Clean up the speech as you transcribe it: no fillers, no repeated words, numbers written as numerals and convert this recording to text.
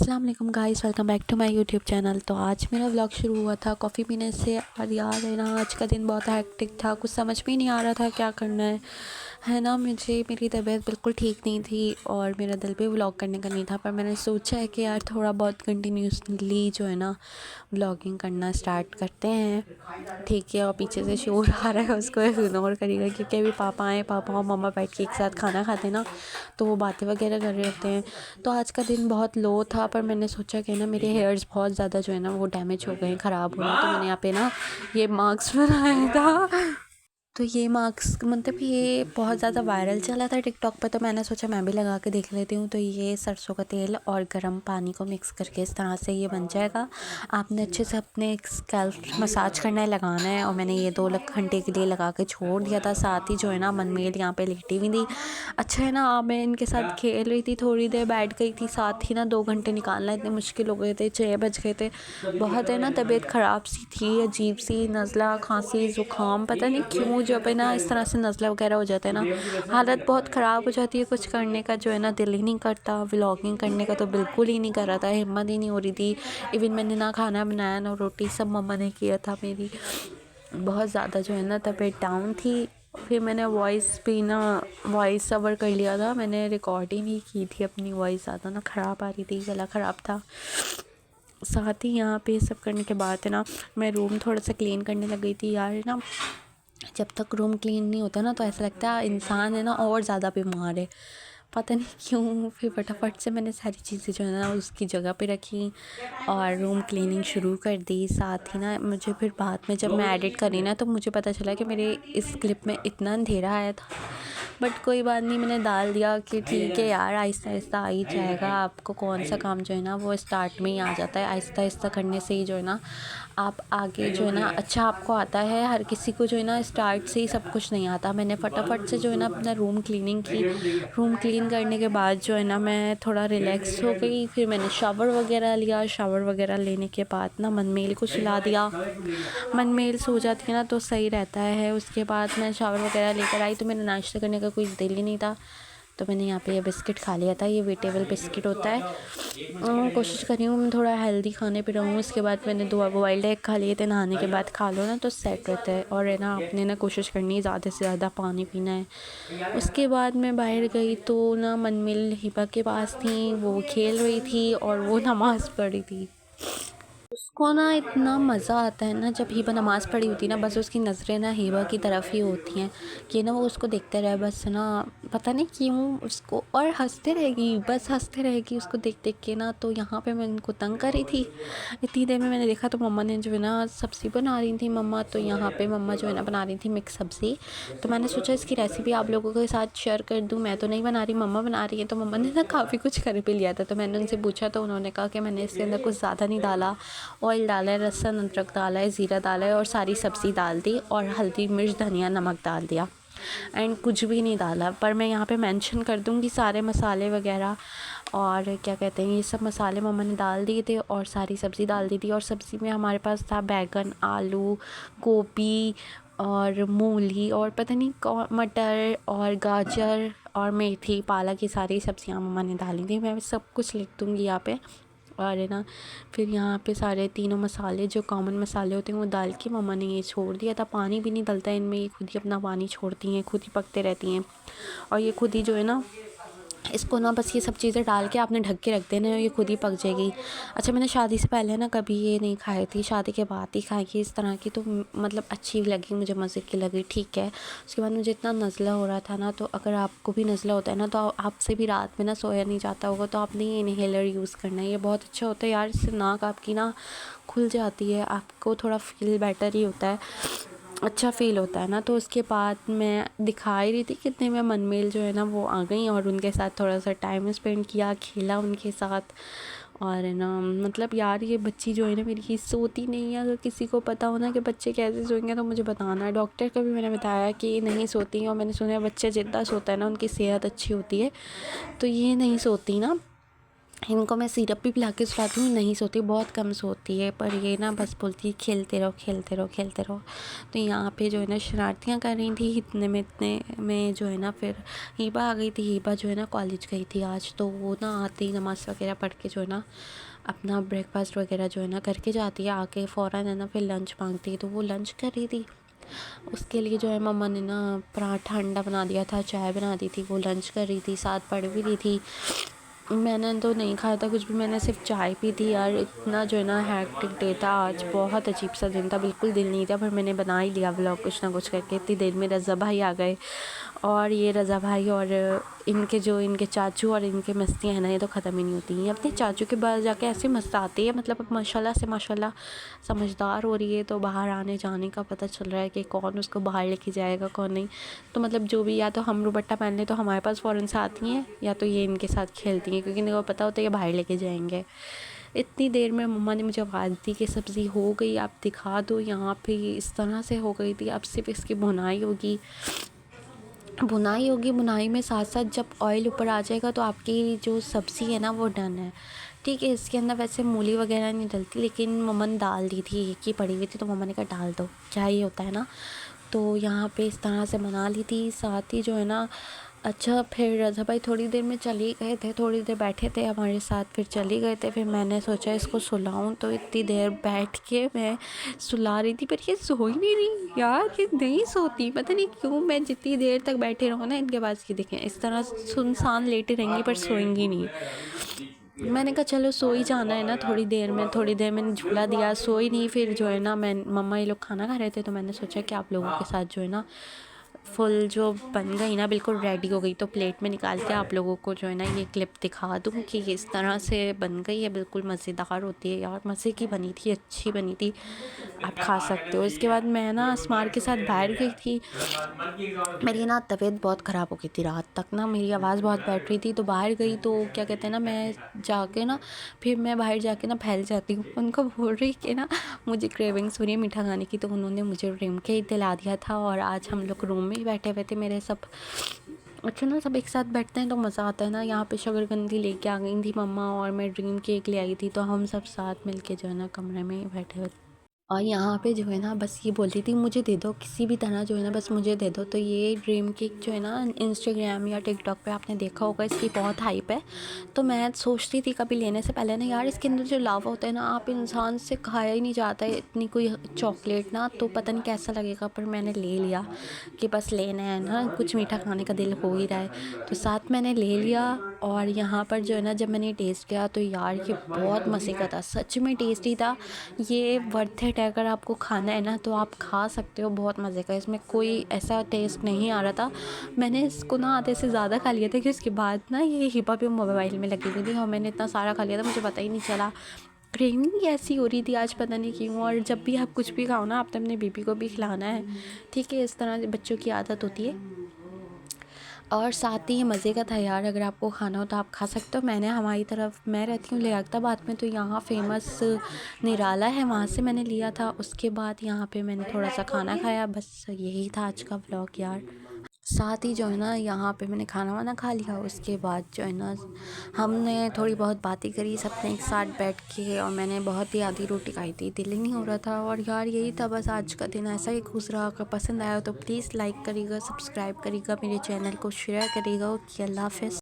अस्सलाम वालेकुम guys, welcome back to my YouTube channel. तो आज मेरा व्लॉग शुरू हुआ था कॉफ़ी पीने से। और यार है ना, आज का दिन बहुत हेक्टिक था, कुछ समझ में ही नहीं आ रहा था क्या करना है ना। मेरी तबीयत बिल्कुल ठीक नहीं थी और मेरा दिल भी व्लॉग करने का नहीं था, पर मैंने सोचा है कि यार थोड़ा बहुत कंटिन्यूसली जो है ना व्लॉगिंग करना स्टार्ट करते हैं। ठीक है, और पीछे से शोर आ रहा है उसको इग्नोर करिएगा, क्योंकि अभी पापा और मम्मा बैठ के एक साथ खाना खाते ना, तो वो बातें वगैरह कर रहे होते हैं। तो आज का दिन बहुत लो था, पर मैंने सोचा कि ना मेरे हेयर्स बहुत ज़्यादा जो है ना वो डैमेज हो गए हैं, ख़राब हो रहे हैं। तो मैंने यहाँ पे ना ये मास्क बनाया था। तो ये मास्क मतलब ये बहुत ज़्यादा वायरल चला था टिकटॉक पर, तो मैंने सोचा मैं भी लगा के देख लेती हूँ। तो ये सरसों का तेल और गर्म पानी को मिक्स करके इस तरह से ये बन जाएगा। आपने अच्छे से अपने स्कैल्प मसाज करना है, लगाना है। और मैंने ये 2 घंटे के लिए लगा के छोड़ दिया था। साथ ही जो है ना मनमेल यहाँ पे लेटी हुई थी। अच्छा है ना, मैं इनके साथ खेल रही थी, थोड़ी देर बैठ गई थी। साथ ही ना 2 घंटे निकालना इतने मुश्किल हो गए थे, 6 बज गए थे। बहुत है ना तबीयत ख़राब सी थी, अजीब सी नज़ला खांसी ज़ुकाम, पता नहीं क्यों जब है ना इस तरह से नज़ला वगैरह हो जाता है ना, हालत बहुत ख़राब हो जाती है। कुछ करने का जो है ना दिल ही नहीं करता, व्लॉगिंग करने का तो बिल्कुल ही नहीं कर रहा था, हिम्मत ही नहीं हो रही थी। इवन मैंने ना खाना बनाया ना रोटी, सब मम्मा ने किया था। मेरी बहुत ज़्यादा जो है ना तबीयत डाउन थी। फिर मैंने वॉइस ओवर कर लिया था, मैंने रिकॉर्ड ही नहीं की थी अपनी वॉइस, ज़्यादा ना ख़राब आ रही थी, गला ख़राब था। साथ ही यहाँ पे सब करने के बाद है ना मैं रूम थोड़ा सा क्लीन करने लग गई थी। यार है ना, जब तक रूम क्लीन नहीं होता ना तो ऐसा लगता है इंसान है ना और ज़्यादा बीमार है, पता नहीं क्यों। फिर फटाफट से मैंने सारी चीज़ें जो है ना उसकी जगह पे रखी और रूम क्लीनिंग शुरू कर दी। साथ ही ना मुझे फिर बाद में जब मैं एडिट करी ना, तो मुझे पता चला कि मेरे इस क्लिप में इतना अंधेरा आया था। बट कोई बात नहीं, मैंने डाल दिया कि ठीक है यार, आहिस्ता आहिस्ता आ ही जाएगा। आपको कौन सा काम जो है ना वो स्टार्ट में ही आ जाता है, आहिस्ता आहिस्ता करने से ही जो है ना आप आगे जो है ना अच्छा आपको आता है। हर किसी को जो है ना स्टार्ट से ही सब कुछ नहीं आता। मैंने फटाफट से जो है ना अपना रूम क्लीनिंग की। रूम क्लीन करने के बाद जो है ना मैं थोड़ा रिलैक्स हो गई। फिर मैंने शावर वगैरह लिया। शावर वगैरह लेने के बाद ना मनमेल को सुला दिया। मनमेल सो जाती है ना तो सही रहता है। उसके बाद मैं शावर वगैरह लेकर आई, तो मेरा नाश्ता करने का कोई दिल ही नहीं था, तो मैंने यहाँ पे ये बिस्किट खा लिया था। ये वेटेबल बिस्किट होता है। कोशिश कर रही हूँ मैं थोड़ा हेल्दी खाने पे रहूँ। उसके बाद मैंने 2 बॉइल्ड एग खा लिए थे। नहाने के बाद खा लो ना तो सेट रहता है। और है ना आपने ना कोशिश करनी है ज़्यादा से ज़्यादा पानी पीना है। उसके बाद मैं बाहर गई तो ना मनमिल हिबा के पास थी, वो खेल रही थी और वो नमाज़ पढ़ रही थी। उसको ना इतना मज़ा आता है ना जब हिबा नमाज़ पढ़ी होती है ना, बस उसकी नज़रें ना हिबा की तरफ ही होती हैं कि ना वो उसको देखते रहे बस ना, पता नहीं क्यों उसको। और हंसते रहेगी, बस हंसते रहेगी उसको देख देख के ना। तो यहाँ पे मैं उनको तंग कर रही थी। इतनी देर में मैंने देखा तो मम्मा ने जो है ना सब्ज़ी बना रही थी मम्मा। तो यहाँ पे मम्मा जो है ना बना रही थी मिक्स सब्ज़ी। तो मैंने सोचा इसकी रेसिपी आप लोगों के साथ शेयर कर दूँ। मैं तो नहीं बना रही, मम्मा बना रही है। तो मम्मा ने ना काफ़ी कुछ कर भी लिया था, तो मैंने उनसे पूछा तो उन्होंने कहा कि मैंने इसके अंदर कुछ ज़्यादा नहीं डाला। ऑयल डाला है, लहसुन अदरक डाला है, ज़ीरा डाला है और सारी सब्ज़ी डाल दी और हल्दी मिर्च धनिया नमक डाल दिया एंड कुछ भी नहीं डाला। पर मैं यहाँ पे मेंशन कर दूँगी सारे मसाले वगैरह और क्या कहते हैं, ये सब मसाले मम्मा ने डाल दिए थे और सारी सब्ज़ी डाल दी थी। और सब्ज़ी में हमारे पास था बैगन, आलू, गोभी और मूली और पता नहीं कौन मटर और गाजर और मेथी, पालक, ये सारी सब्ज़ियाँ मम्मा ने डाली थी। मैं सब कुछ लिख दूँगी यहाँ पे। और है ना फिर यहाँ पे सारे तीनों मसाले जो कॉमन मसाले होते हैं वो डाल के मम्मा ने ये छोड़ दिया था। पानी भी नहीं डलता इनमें, ये खुद ही अपना पानी छोड़ती हैं, खुद ही पकते रहती हैं। और ये खुद ही जो है ना इसको ना बस ये सब चीज़ें डाल के आपने ढक के रख देना है, ये खुद ही पक जाएगी। अच्छा, मैंने शादी से पहले ना कभी ये नहीं खाई थी, शादी के बाद ही खाई थी इस तरह की। तो मतलब अच्छी लगी मुझे, मज़े की लगी, ठीक है। उसके बाद मुझे इतना नज़ला हो रहा था ना, तो अगर आपको भी नज़ला होता है ना तो आपसे भी रात में ना सोया नहीं जाता होगा, तो आपने ये इन्हेलर यूज़ करना है। ये बहुत अच्छा होता है यार, इससे नाक आपकी ना खुल जाती है, आपको थोड़ा फील बेटर ही होता है, अच्छा फ़ील होता है ना। तो उसके बाद मैं दिखा ही रही थी कितने में मनमेल जो है ना वो आ गई और उनके साथ थोड़ा सा टाइम स्पेंड किया, खेला उनके साथ। और है ना मतलब यार ये बच्ची जो है ना मेरी सोती नहीं है। अगर किसी को पता हो ना कि बच्चे कैसे सोएंगे तो मुझे बताना। डॉक्टर को भी मैंने बताया कि ये नहीं सोती हैं और मैंने सुना है बच्चे जितना सोता है ना उनकी सेहत अच्छी होती है, तो ये नहीं सोती ना। इनको मैं सिरप भी पिला के सुलाती हूँ, नहीं सोती, बहुत कम सोती है, पर ये ना बस बोलती है खेलते रहो खेलते रहो खेलते रहो। तो यहाँ पे जो है ना शरारतियाँ कर रही थी, इतने में जो है ना फिर हिबा आ गई थी। हिबा जो है ना कॉलेज गई थी आज, तो वो ना आते ही नमाज़ वगैरह पढ़ के जो है ना अपना ब्रेकफास्ट वगैरह जो है ना करके जाती है। आके फ़ौरन है ना फिर लंच मांगती है, तो वो लंच कर रही थी। उसके लिए जो है मम्मा ने ना पराठा अंडा बना दिया था, चाय बना दी थी, वो लंच कर रही थी, साथ पढ़ भी रही थी। मैंने तो नहीं खाया था कुछ भी, मैंने सिर्फ चाय पी थी यार। इतना जो है ना हैक्टिक डे था आज, बहुत अजीब सा दिन था, बिल्कुल दिल नहीं था, पर मैंने बना ही लिया व्लॉग कुछ ना कुछ करके। इतनी देर में रज़ा भाई आ गए, और ये रज़ा भाई और इनके चाचू और इनके मस्तियाँ हैं ना, ये तो ख़त्म ही नहीं होती हैं। अपने चाचू के पास जाके ऐसे मस्त आती है, मतलब अब माशाल्लाह से माशाल्लाह समझदार हो रही है, तो बाहर आने जाने का पता चल रहा है कि कौन उसको बाहर लेके जाएगा कौन नहीं। तो मतलब जो भी, या तो हम दुपट्टा पहन लें तो हमारे पास फ़ौरन से आती हैं, या तो ये इनके साथ खेलती हैं, क्योंकि इनको पता होता है कि बाहर लेके जाएंगे। इतनी देर में मम्मा ने मुझे आवाज़ दी कि सब्ज़ी हो गई, आप दिखा दो। यहाँ पे इस तरह से हो गई थी, अब सिर्फ इसकी बुनाई में साथ साथ जब ऑयल ऊपर आ जाएगा तो आपकी जो सब्ज़ी है ना वो डन है। ठीक है, इसके अंदर वैसे मूली वगैरह नहीं डलती, लेकिन मम्मा ने डाल दी थी, एक ही पड़ी हुई थी, तो मम्मा ने कहा डाल दो, क्या ही होता है ना। तो यहाँ पे इस तरह से बना ली थी, साथ ही जो है ना। अच्छा, फिर रज़ा भाई थोड़ी देर में चले गए थे, थोड़ी देर बैठे थे हमारे साथ, फिर चले गए थे। फिर मैंने सोचा इसको सुलाऊं, तो इतनी देर बैठ के मैं सुला रही थी, पर ये सो ही नहीं रही यार, ये नहीं सोती, पता नहीं क्यों। मैं जितनी देर तक बैठे रहूँ ना इनके पास, ये देखें इस तरह सुनसान लेटे रहेंगी, पर सोएंगी नहीं। मैंने कहा चलो सो ही जाना है ना, थोड़ी देर मैंने झूला दिया, सोई नहीं। फिर जो है ना, मैं मम्मा ये लोग खाना खा रहे थे, तो मैंने सोचा कि आप लोगों के साथ जो है ना फुल जो बन गई ना, बिल्कुल रेडी हो गई, तो प्लेट में निकाल के आप लोगों को जो है ना ये क्लिप दिखा दूँ कि इस तरह से बन गई है, बिल्कुल मज़ेदार होती है यार, मज़े की बनी थी, अच्छी बनी थी, आप खा सकते हो। इसके बाद मैं ना अस्मार के साथ बाहर गई थी। मेरी ना तबीयत बहुत ख़राब हो गई थी, रात तक ना मेरी आवाज़ बहुत बैठ रही थी, तो बाहर गई तो क्या कहते हैं ना, मैं जाके ना फिर मैं बाहर जाके ना फैल जाती हूँ। उनको बोल रही कि ना मुझे क्रेविंग्स हो रही है मीठा खाने की, तो उन्होंने मुझे ड्रीम केक दिला दिया था, और आज हम लोग रूम में ही बैठे हुए थे मेरे सब। अच्छा ना, सब एक साथ बैठते हैं तो मज़ा आता है ना। यहाँ पे शकरकंदी लेके आ गई थी मम्मा, और मैं ड्रीम केक ले आई थी, तो हम सब साथ मिलके जो है ना कमरे में बैठे हुए। और यहाँ पे जो है ना बस ये बोल रही थी मुझे दे दो, किसी भी तरह जो है ना बस मुझे दे दो। तो ये ड्रीम केक जो है ना इंस्टाग्राम या टिकटॉक पे आपने देखा होगा, इसकी बहुत हाइप है। तो मैं सोचती थी कभी लेने से पहले ना, यार इसके अंदर जो लावा होता है ना, आप इंसान से खाया ही नहीं जाता है इतनी कोई चॉकलेट ना, तो पता नहीं कैसा लगेगा, पर मैंने ले लिया कि बस लेना है ना, कुछ मीठा खाने का दिल हो ही रहा है, तो साथ मैंने ले लिया। और यहाँ पर जो है ना जब मैंने टेस्ट किया, तो यार ये बहुत मज़े का था, सच में टेस्टी था। ये वर्थ इट है, अगर आपको खाना है ना तो आप खा सकते हो, बहुत मज़े का। इसमें कोई ऐसा टेस्ट नहीं आ रहा था। मैंने इसको ना आधे से ज़्यादा खा लिया था, कि उसके बाद ना ये हिबा भी मोबाइल में लगी हुई थी, और मैंने इतना सारा खा लिया था, मुझे पता ही नहीं चला। क्रेविंग ऐसी हो रही थी आज, पता नहीं क्यों। और जब भी आप कुछ भी खाओ ना, आपने अपने बेबी को भी खिलाना है, ठीक है, इस तरह बच्चों की आदत होती है। और साथ ही ये मज़े का था यार, अगर आपको खाना हो तो आप खा सकते हो। मैंने हमारी तरफ, मैं रहती हूँ लियाकताबाद में, तो यहाँ फेमस निराला है, वहाँ से मैंने लिया था। उसके बाद यहाँ पे मैंने थोड़ा सा खाना खाया, बस यही था आज का व्लॉग यार। साथ ही जो है ना यहाँ पे मैंने खाना वाना खा लिया, उसके बाद जो है ना हमने थोड़ी बहुत बातें करी सबने एक साथ बैठ के, और मैंने बहुत ही आधी रोटी खाई थी, दिल ही नहीं हो रहा था। और यार यही था बस, आज का दिन ऐसा ही खुश रहा। अगर पसंद आया तो प्लीज़ लाइक करिएगा, सब्सक्राइब करिएगा, मेरे चैनल को शेयर करिएगा। ओके, अल्लाह हाफ़िज़।